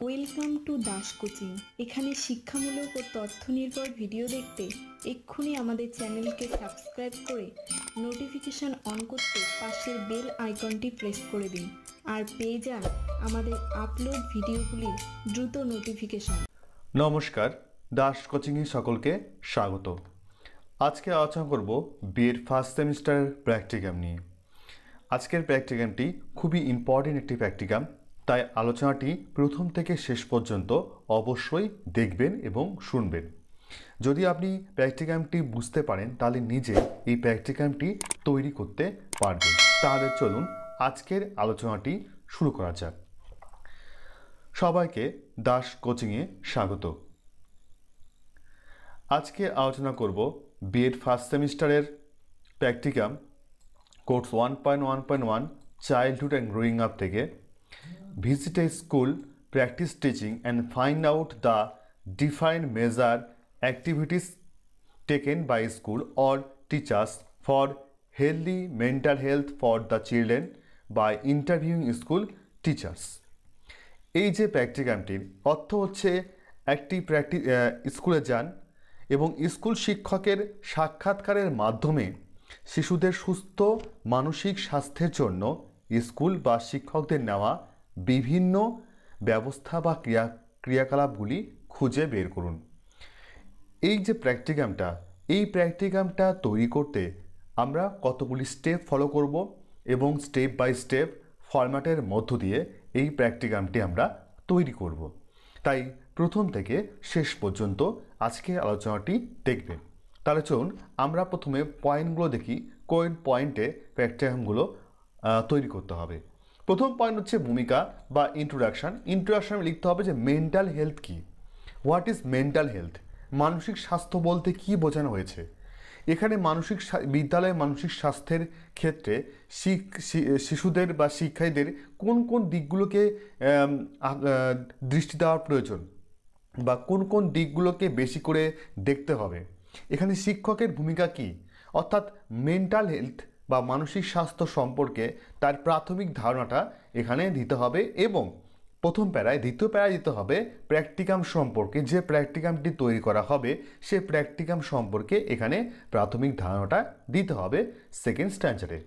Welcome to Das coaching. এখানে শিক্ষামূলক ও তথ্য নির্ভর ভিডিও দেখতে এক্ষুনি আমাদের চ্যানেলকে সাবস্ক্রাইব করে নোটিফিকেশন অন করতে পাশের বেল আইকনটি প্রেস করে দিন আর পেয়ে যান আমাদের আপলোড ভিডিওগুলির দ্রুত নোটিফিকেশন। নমস্কার, দাস কোচিংয়ে সকলকে স্বাগত। আজকে আলোচনা করব বিএড ফার্স্ট সেমিস্টারের প্র্যাকটিকাম নিয়ে। আজকের প্র্যাকটিকামটি খুবই ইম্পর্টেন্ট একটি প্র্যাকটিকাম, তাই আলোচনাটি প্রথম থেকে শেষ পর্যন্ত অবশ্যই দেখবেন এবং শুনবেন। যদি আপনি প্র্যাকটিকামটি বুঝতে পারেন তাহলে নিজে এই প্র্যাকটিকামটি তৈরি করতে পারবেন। তাহলে চলুন আজকের আলোচনাটি শুরু করা যাক। সবাইকে দাস কোচিংয়ে স্বাগত। আজকে আলোচনা করব বিএড ফার্স্ট সেমিস্টারের practicum course 1.1.1 childhood and growing up থেকে visit a school, practice teaching and find out the defined measure activities taken by school or teachers for healthy mental health for the children by interviewing school teachers. এই যে প্র্যাকটিকামটির অর্থ হচ্ছে একটি স্কুলে যান এবং school শিক্ষকের সাক্ষাৎকারের মাধ্যমে শিশুদের সুস্থ মানসিক স্বাস্থ্যের জন্য স্কুল বা শিক্ষকদের নেওয়া বিভিন্ন ব্যবস্থা বা ক্রিয়াকলাপগুলি খুঁজে বের করুন। এই যে প্র্যাকটিকামটা তৈরি করতে আমরা কতগুলি স্টেপ ফলো করব এবং স্টেপ বাই স্টেপ ফরম্যাটের মধ্য দিয়ে এই প্র্যাকটিকামটি আমরা তৈরি করব। তাই প্রথম থেকে শেষ পর্যন্ত আজকের আলোচনাটি দেখবেন। তাহলে চলুন আমরা প্রথমে পয়েন্টগুলো দেখি, কোন পয়েন্টে প্র্যাকটিকামগুলো তৈরি করতে হবে। প্রথম পয়েন্ট হচ্ছে ভূমিকা বা ইন্ট্রোডাকশন লিখতে হবে যে মেন্টাল হেলথ কী, হোয়াট ইজ মেন্টাল হেলথ, মানসিক স্বাস্থ্য বলতে কী বোঝানো হয়েছে। এখানে বিদ্যালয়ে মানসিক স্বাস্থ্যের ক্ষেত্রে শিশুদের বা শিক্ষার্থীদের কোন কোন দিকগুলোকে দৃষ্টি দেওয়ার প্রয়োজন বা কোন কোন দিকগুলোকে বেশি করে দেখতে হবে। এখানে শিক্ষকের ভূমিকা কী, অর্থাৎ মেন্টাল হেলথ বা মানসিক স্বাস্থ্য সম্পর্কে তার প্রাথমিক ধারণাটা এখানে দিতে হবে এবং দ্বিতীয় প্যারায় দিতে হবে প্র্যাকটিকাম সম্পর্কে, যে প্র্যাকটিকামটি তৈরি করা হবে সে প্র্যাকটিকাম সম্পর্কে এখানে প্রাথমিক ধারণাটা দিতে হবে সেকেন্ড স্ট্যান্ডার্ডে।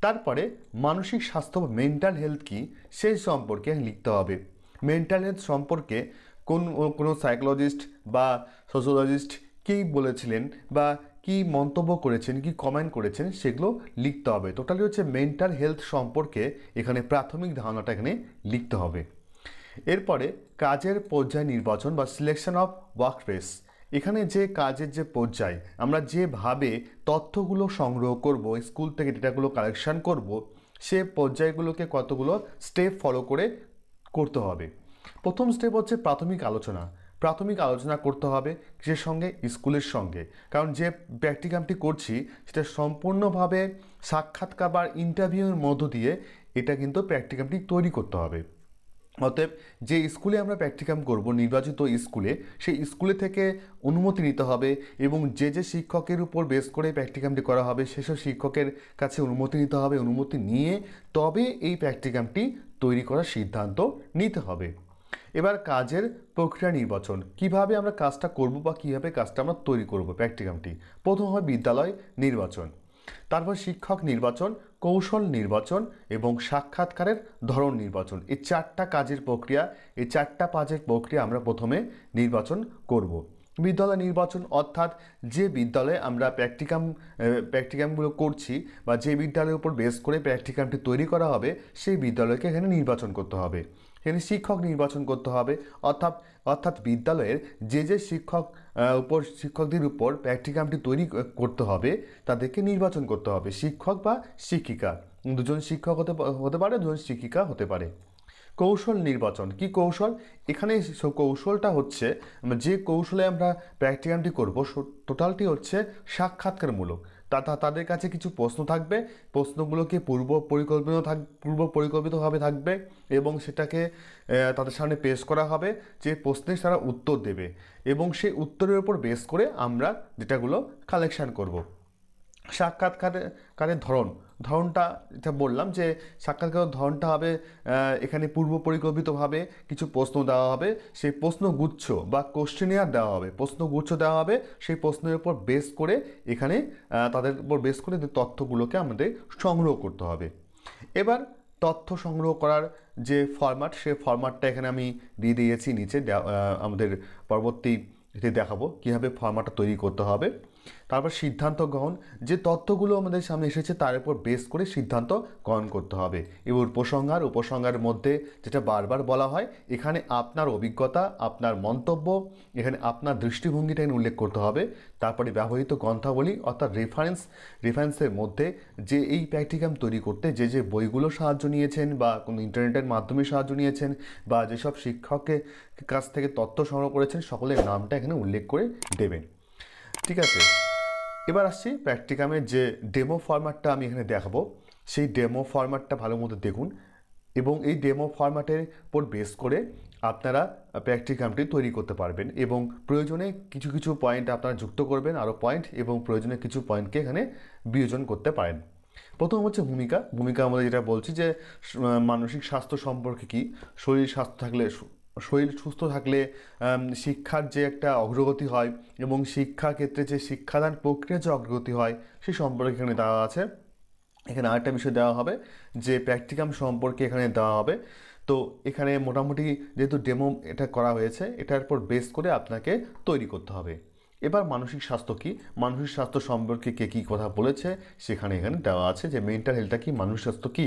তারপরে মানসিক স্বাস্থ্য মেন্টাল হেলথ কী সেই সম্পর্কে লিখতে হবে। মেন্টাল হেলথ সম্পর্কে কোনো সাইকোলজিস্ট বা সোশিওলজিস্ট কী বলেছিলেন বা কি মন্তব্য করেছেন, কি কমেন্ট করেছেন সেগুলো লিখতে হবে। টোটালি হচ্ছে মেন্টাল হেলথ সম্পর্কে এখানে প্রাথমিক ধারণাটা এখানে লিখতে হবে। এরপরে কাজের পর্যায় নির্বাচন বা সিলেকশন অফ ওয়ার্কপ্লেস। এখানে যে কাজের যে পর্যায়, আমরা যেভাবে তথ্যগুলো সংগ্রহ করব, স্কুল থেকে ডেটাগুলো কালেকশন করব, সে পর্যায়গুলোকে কতগুলো স্টেপ ফলো করে করতে হবে। প্রথম স্টেপ হচ্ছে প্রাথমিক আলোচনা করতে হবে কিসের সঙ্গে, স্কুলের সঙ্গে। কারণ যে প্র্যাকটিকামটি করছি সেটা সম্পূর্ণভাবে সাক্ষাৎকার বা ইন্টারভিউয়ের মধ্য দিয়ে এটা কিন্তু প্র্যাকটিকামটি তৈরি করতে হবে। অতএব যে স্কুলে আমরা প্র্যাকটিকাম করব, নির্বাচিত স্কুলে, সেই স্কুলে থেকে অনুমতি নিতে হবে এবং যে শিক্ষকের উপর বেস করে প্র্যাকটিকামটি করা হবে সেসব শিক্ষকের কাছে অনুমতি নিতে হবে। অনুমতি নিয়ে তবে এই প্র্যাকটিকামটি তৈরি করার সিদ্ধান্ত নিতে হবে। এবার কাজের প্রক্রিয়া নির্বাচন, কিভাবে আমরা কাজটা করব বা কীভাবে কাজটা আমরা তৈরি করব প্র্যাকটিকামটি। প্রথম হয় বিদ্যালয় নির্বাচন, তারপর শিক্ষক নির্বাচন, কৌশল নির্বাচন এবং সাক্ষাৎকারের ধরন নির্বাচন। এই চারটা কাজের প্রক্রিয়া আমরা প্রথমে নির্বাচন করব। বিদ্যালয় নির্বাচন অর্থাৎ যে বিদ্যালয়ে আমরা প্র্যাকটিকামগুলো করছি বা যে বিদ্যালয়ের উপর বেস করে প্র্যাকটিকামটি তৈরি করা হবে সেই বিদ্যালয়কে এখানে নির্বাচন করতে হবে। এখানে শিক্ষক নির্বাচন করতে হবে, অর্থাৎ বিদ্যালয়ের যে শিক্ষকদের উপর প্র্যাকটিকামটি তৈরি করতে হবে তাদেরকে নির্বাচন করতে হবে। শিক্ষক বা শিক্ষিকা, দুজন শিক্ষক হতে পারে, দুজন শিক্ষিকা হতে পারে। কৌশল নির্বাচন, কি কৌশল, এখানে কৌশলটা হচ্ছে যে কৌশলে আমরা প্র্যাকটিকামটি করব টোটালটি হচ্ছে সাক্ষাৎকারমূলক। তাদের কাছে কিছু প্রশ্ন থাকবে, প্রশ্নগুলোকে পূর্ব পরিকল্পিতভাবে থাকবে এবং সেটাকে তাদের সামনে পেশ করা হবে, যে প্রশ্নের তারা উত্তর দেবে এবং সেই উত্তরের উপর বেস করে আমরা ডেটাগুলো কালেকশান করব। সাক্ষাৎকারের ধরনটা এটা বললাম যে সাক্ষাৎকারের ধরনটা হবে এখানে পূর্ব পরিকল্পিতভাবে কিছু প্রশ্ন দেওয়া হবে, সেই প্রশ্নগুচ্ছ বা কোশ্চেনিয়ার দেওয়া হবে, প্রশ্নগুচ্ছ দেওয়া হবে, সেই প্রশ্নের উপর বেস করে এখানে তাদের উপর বেস করে যে তথ্যগুলোকে আমাদের সংগ্রহ করতে হবে। এবার তথ্য সংগ্রহ করার যে ফরম্যাট, সেই ফরম্যাটটা এখানে আমি দিয়ে দিয়েছি নিচে, আমাদের পরবর্তীতে দেখাবো কীভাবে ফরম্যাটটা তৈরি করতে হবে। তারপর সিদ্ধান্ত গ্রহণ, যে তথ্যগুলো আমাদের সামনে এসেছে তার উপর বেস করে সিদ্ধান্ত গ্রহণ করতে হবে। এবং উপসংহারের মধ্যে যেটা বারবার বলা হয়, এখানে আপনার অভিজ্ঞতা, আপনার মন্তব্য, এখানে আপনার দৃষ্টিভঙ্গিটা এখানে উল্লেখ করতে হবে। তারপরে ব্যবহৃত গ্রন্থাবলী অর্থাৎ রেফারেন্সের মধ্যে যে এই প্র্যাকটিকাম তৈরি করতে যে বইগুলো সাহায্য নিয়েছেন বা কোনো ইন্টারনেটের মাধ্যমে সাহায্য নিয়েছেন বা যেসব শিক্ষকের কাছ থেকে তথ্য সংগ্রহ করেছেন সকলের নামটা এখানে উল্লেখ করে দেবেন। ঠিক আছে, এবার আসছি প্র্যাকটিকামের যে ডেমো ফরম্যাটটা আমি এখানে দেখাবো, সেই ডেমো ফরম্যাটটা ভালো মতো দেখুন এবং এই ডেমো ফরম্যাটের উপর বেস করে আপনারা প্র্যাকটিকামটি তৈরি করতে পারবেন এবং প্রয়োজনে কিছু কিছু পয়েন্ট আপনারা যুক্ত করবেন, আরও পয়েন্ট, এবং প্রয়োজনে কিছু পয়েন্টকে এখানে বিয়োজন করতে পারেন। প্রথম হচ্ছে ভূমিকা আমরা যেটা বলছি যে মানসিক স্বাস্থ্য সম্পর্কে কি, শরীর সুস্থ থাকলে শিক্ষার যে একটা অগ্রগতি হয় এবং শিক্ষার ক্ষেত্রে যে শিক্ষাদান প্রক্রিয়ার যে অগ্রগতি হয় সেই সম্পর্কে এখানে দেওয়া আছে। এখানে আরেকটা বিষয় দেওয়া হবে যে প্র্যাকটিকাম সম্পর্কে এখানে দেওয়া হবে। তো এখানে মোটামুটি যেহেতু ডেমো এটা করা হয়েছে, এটার উপর বেস করে আপনাকে তৈরি করতে হবে। এবার মানসিক স্বাস্থ্য কী, মানসিক স্বাস্থ্য সম্পর্কে কে কী কথা বলেছে সেখানে এখানে দেওয়া আছে, যে মেন্টাল হেলথটা কী, মানসিক স্বাস্থ্য কী,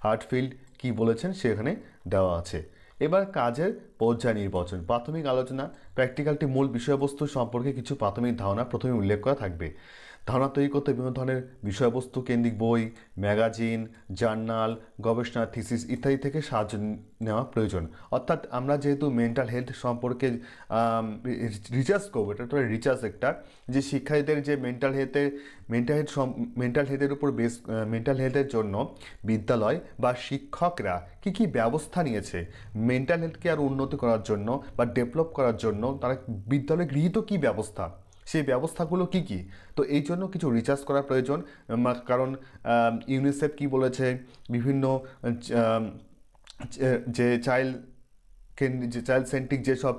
হার্টফিল্ড কী বলেছেন সেখানে দেওয়া আছে। এবার কাজের পর্যায় নির্বাচন, প্রাথমিক আলোচনা, প্র্যাকটিক্যালটি মূল বিষয়বস্তু সম্পর্কে কিছু প্রাথমিক ধারণা প্রথমে উল্লেখ করা থাকবে। ধারণা তৈরি করতে বিভিন্ন ধরনের বিষয়বস্তু কেন্দ্রিক বই, ম্যাগাজিন, জার্নাল, গবেষণা, থিসিস ইত্যাদি থেকে সাহায্য নেওয়া প্রয়োজন। অর্থাৎ আমরা যেহেতু মেন্টাল হেলথ সম্পর্কে রিসার্চ করবো, এটা তো রিসার্চ একটা, যে শিক্ষার্থীদের যে মেন্টাল হেলথের উপর মেন্টাল হেলথের জন্য বিদ্যালয় বা শিক্ষকরা কী কী ব্যবস্থা নিয়েছে, মেন্টাল হেলথকে আরও উন্নত করার জন্য বা ডেভেলপ করার জন্য তারা বিদ্যালয়ে গৃহীত কী ব্যবস্থা, সেই ব্যবস্থাগুলো কি কি। তো এই জন্য কিছু রিসার্চ করা প্রয়োজন, কারণ ইউনিসেফ কি বলেছে, বিভিন্ন যে চাইল্ড সেন্ট্রিক যেসব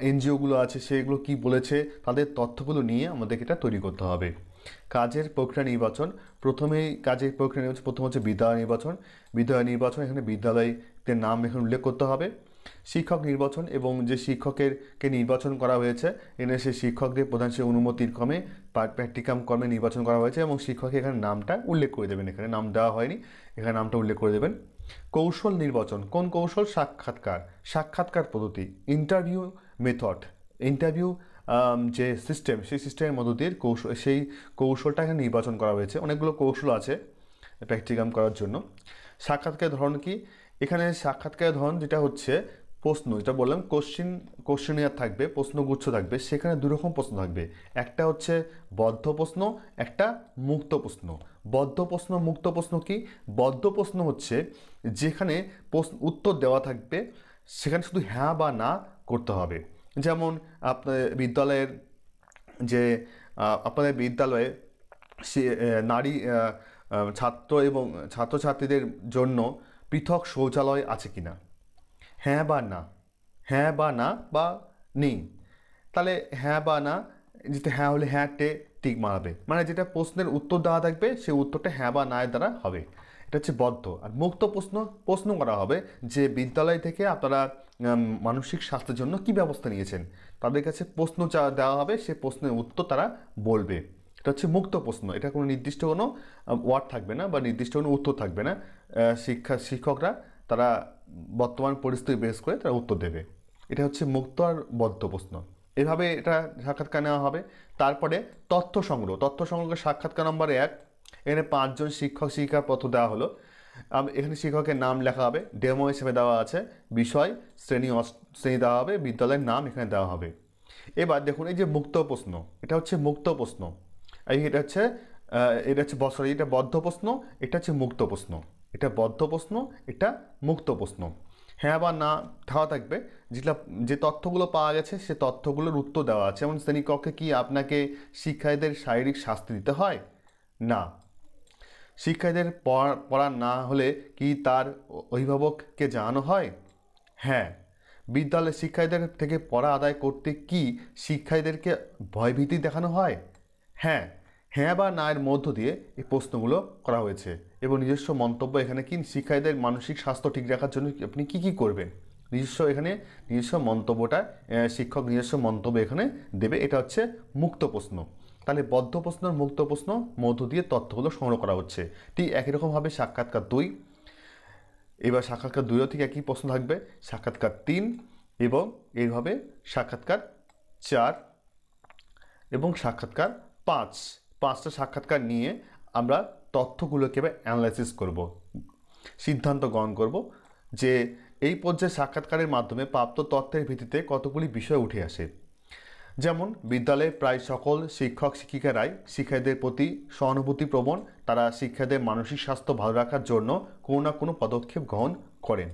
এনজিওগুলো আছে সেগুলো কি বলেছে, তাদের তথ্যগুলো নিয়ে আমাদেরকে এটা তৈরি করতে হবে। কাজের প্রক্রিয়া নির্বাচন, প্রথম হচ্ছে বিদ্যালয় নির্বাচন, এখানে বিদ্যালয়ের নাম এখানে উল্লেখ করতে হবে। শিক্ষক নির্বাচন, এবং যে শিক্ষককে নির্বাচন করা হয়েছে এখানে সেই শিক্ষকদের প্রধান সেই অনুমতির ক্রমে প্র্যাকটিকাম কর্মে নির্বাচন করা হয়েছে এবং শিক্ষকের এখানে নামটা উল্লেখ করে দেবেন, এখানে নাম দেওয়া হয়নি, এখানে নামটা উল্লেখ করে দেবেন। কৌশল নির্বাচন, কোন কৌশল, সাক্ষাৎকার পদ্ধতি, ইন্টারভিউ মেথড, যে সিস্টেম, সেই সিস্টেমের মধ্য দিয়ে সেই কৌশলটা এখানে নির্বাচন করা হয়েছে। অনেকগুলো কৌশল আছে প্র্যাকটিকাম করার জন্য। সাক্ষাৎকারের ধরন কি, এখানে সাক্ষাৎকারের ধরন যেটা হচ্ছে প্রশ্ন, যেটা বললাম কোশ্চেনিয়ার থাকবে, প্রশ্নগুচ্ছ থাকবে, সেখানে দুরকম প্রশ্ন থাকবে, একটা হচ্ছে বদ্ধ প্রশ্ন, একটা মুক্ত প্রশ্ন। বদ্ধ প্রশ্ন, মুক্ত প্রশ্ন কি, বদ্ধ প্রশ্ন হচ্ছে যেখানে উত্তর দেওয়া থাকবে, সেখানে শুধু হ্যাঁ বা না করতে হবে। যেমন আপনাদের বিদ্যালয়ে সে নারী ছাত্র এবং ছাত্রছাত্রীদের জন্য পৃথক শৌচালয় আছে কিনা, হ্যাঁ বা না বা নেই। তাহলে হ্যাঁ বা না, যেটা হ্যাঁ হলে হ্যাঁটে টিক মারাবে, মানে যেটা প্রশ্নের উত্তর দেওয়া থাকবে সেই উত্তরটা হ্যাঁ বা না এর দ্বারা হবে, এটা হচ্ছে বদ্ধ। আর মুক্ত প্রশ্ন করা হবে যে বিদ্যালয় থেকে আপনারা মানসিক স্বাস্থ্যের জন্য কি ব্যবস্থা নিয়েছেন, তাদের কাছে প্রশ্ন দেওয়া হবে, সে প্রশ্নের উত্তর তারা বলবে, এটা হচ্ছে মুক্ত প্রশ্ন। এটা কোনো নির্দিষ্ট কোনো ওয়ার্ড থাকবে না বা নির্দিষ্ট কোনো উত্তর থাকবে না, শিক্ষকরা তারা বর্তমান পরিস্থিতি বেস করে তারা উত্তর দেবে। এটা হচ্ছে মুক্ত আর বদ্ধ প্রশ্ন, এভাবে এটা সাক্ষাৎকার নেওয়া হবে। তারপরে তথ্য সংগ্রহ সাক্ষাৎকার নম্বর 1, এখানে 5 জন শিক্ষিকার তথ্য দেওয়া হলো, এখানে শিক্ষকের নাম লেখা হবে, ডেমো হিসেবে দেওয়া আছে, বিষয় শ্রেণী দেওয়া হবে, বিদ্যালয়ের নাম এখানে দেওয়া হবে। এবার দেখুন এই যে মুক্ত প্রশ্ন, এটা হচ্ছে মুক্ত প্রশ্ন, এটা বদ্ধ প্রশ্ন, এটা হচ্ছে মুক্ত প্রশ্ন, এটা বদ্ধ প্রশ্ন, এটা মুক্ত প্রশ্ন। হ্যাঁ বা না দেওয়া থাকবে, যে তথ্যগুলো পাওয়া গেছে সে তথ্যগুলোর উত্তর দেওয়া আছে। যেমন শ্রেণীকক্ষে কি আপনাকে শিক্ষার্থীদের শারীরিক শাস্তি দিতে হয়, না। শিক্ষার্থীদের পড়া না হলে কি তার অভিভাবককে জানানো হয়? হ্যাঁ। বিদ্যালয়ের শিক্ষার্থীদের থেকে পড়া আদায় করতে কি শিক্ষার্থীদেরকে ভয়ভীতি দেখানো হয়? হ্যাঁ। হ্যাঁ বা না এর মধ্য দিয়ে এই প্রশ্নগুলো করা হয়েছে এবং নিজস্ব মন্তব্য এখানে কি শিক্ষার্থীদের মানসিক স্বাস্থ্য ঠিক রাখার জন্য আপনি কি কি করবেন নিজস্ব মন্তব্যটা শিক্ষক নিজস্ব মন্তব্য এখানে দেবে। এটা হচ্ছে মুক্ত প্রশ্ন। তাহলে বদ্ধ প্রশ্ন মুক্ত প্রশ্ন মধ্য দিয়ে তথ্যগুলো সংগ্রহ করা হচ্ছে। ঠিক একই রকমভাবে সাক্ষাৎকার 2, এবার সাক্ষাৎকার 2 থেকে একই প্রশ্ন থাকবে, সাক্ষাৎকার 3 এবং এইভাবে সাক্ষাৎকার 4 এবং সাক্ষাৎকার 5। 5টা সাক্ষাৎকার নিয়ে আমরা তথ্যগুলোকে এবার অ্যানালাইসিস করব, সিদ্ধান্ত গ্রহণ করব যে এই পর্যায়ে সাক্ষাৎকারের মাধ্যমে প্রাপ্ত তথ্যের ভিত্তিতে কতগুলি বিষয় উঠে আসে। যেমন বিদ্যালয়ে প্রায় সকল শিক্ষক শিক্ষিকারাই শিক্ষার্থীদের প্রতি সহানুভূতিপ্রবণ, তারা শিক্ষার্থীদের মানসিক স্বাস্থ্য ভালো রাখার জন্য কোনো না কোনো পদক্ষেপ গ্রহণ করেন।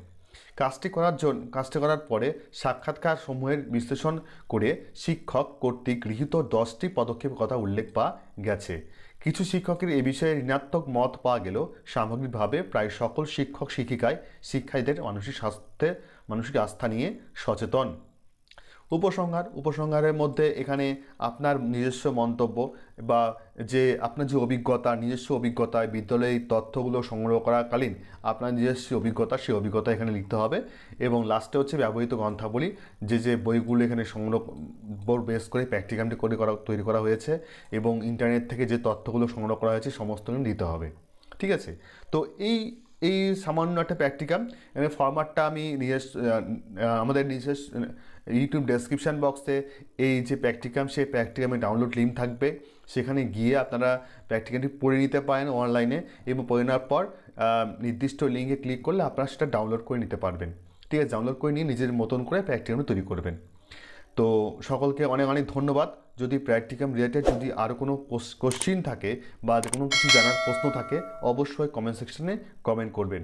কাজটি করার পরে সাক্ষাৎকার সমূহের বিশ্লেষণ করে শিক্ষক কর্তৃক গৃহীত 10টি পদক্ষেপের কথা উল্লেখ পাওয়া গেছে। কিছু শিক্ষকের এ বিষয়ে ঋণাত্মক মত পাওয়া গেলেও সামগ্রিকভাবে প্রায় সকল শিক্ষক শিক্ষিকাই শিক্ষার্থীদের মানসিক স্বাস্থ্যে মানসিক আস্থা নিয়ে সচেতন। উপসংহারের মধ্যে এখানে আপনার নিজস্ব মন্তব্য বা যে আপনার যে অভিজ্ঞতা, নিজস্ব অভিজ্ঞতায় বিদ্যালয়ে এই তথ্যগুলো সংগ্রহ করাকালীন আপনার নিজস্ব অভিজ্ঞতা, সেই অভিজ্ঞতা এখানে লিখতে হবে। এবং লাস্টে হচ্ছে ব্যবহৃত গ্রন্থাবলী, যে বইগুলো এখানে সংগ্রহ বেস করে প্র্যাকটিকামটি তৈরি করা হয়েছে এবং ইন্টারনেট থেকে যে তথ্যগুলো সংগ্রহ করা হয়েছে সমস্ত দিতে হবে। ঠিক আছে? তো এই সামান্য একটা প্র্যাকটিকাম ফরম্যাটটা আমি আমাদের নিজস্ব ইউটিউব ডেসক্রিপশান বক্সে এই যে প্র্যাকটিকাম, সেই প্র্যাকটিকামের ডাউনলোড লিঙ্ক থাকবে, সেখানে গিয়ে আপনারা প্র্যাকটিকামটি পড়ে নিতে পারেন অনলাইনে এবং পড়ে নেওয়ার পর নির্দিষ্ট লিঙ্কে ক্লিক করলে আপনারা সেটা ডাউনলোড করে নিতে পারবেন। ঠিক আছে? ডাউনলোড করে নিয়ে নিজের মতন করে প্র্যাকটিকামটি তৈরি করবেন। তো সকলকে অনেক অনেক ধন্যবাদ। যদি প্র্যাকটিকাম রিলেটেড যদি আরও কোনো কোশ্চিন থাকে বা কোনো কিছু জানার প্রশ্ন থাকে অবশ্যই কমেন্ট সেকশনে কমেন্ট করবেন।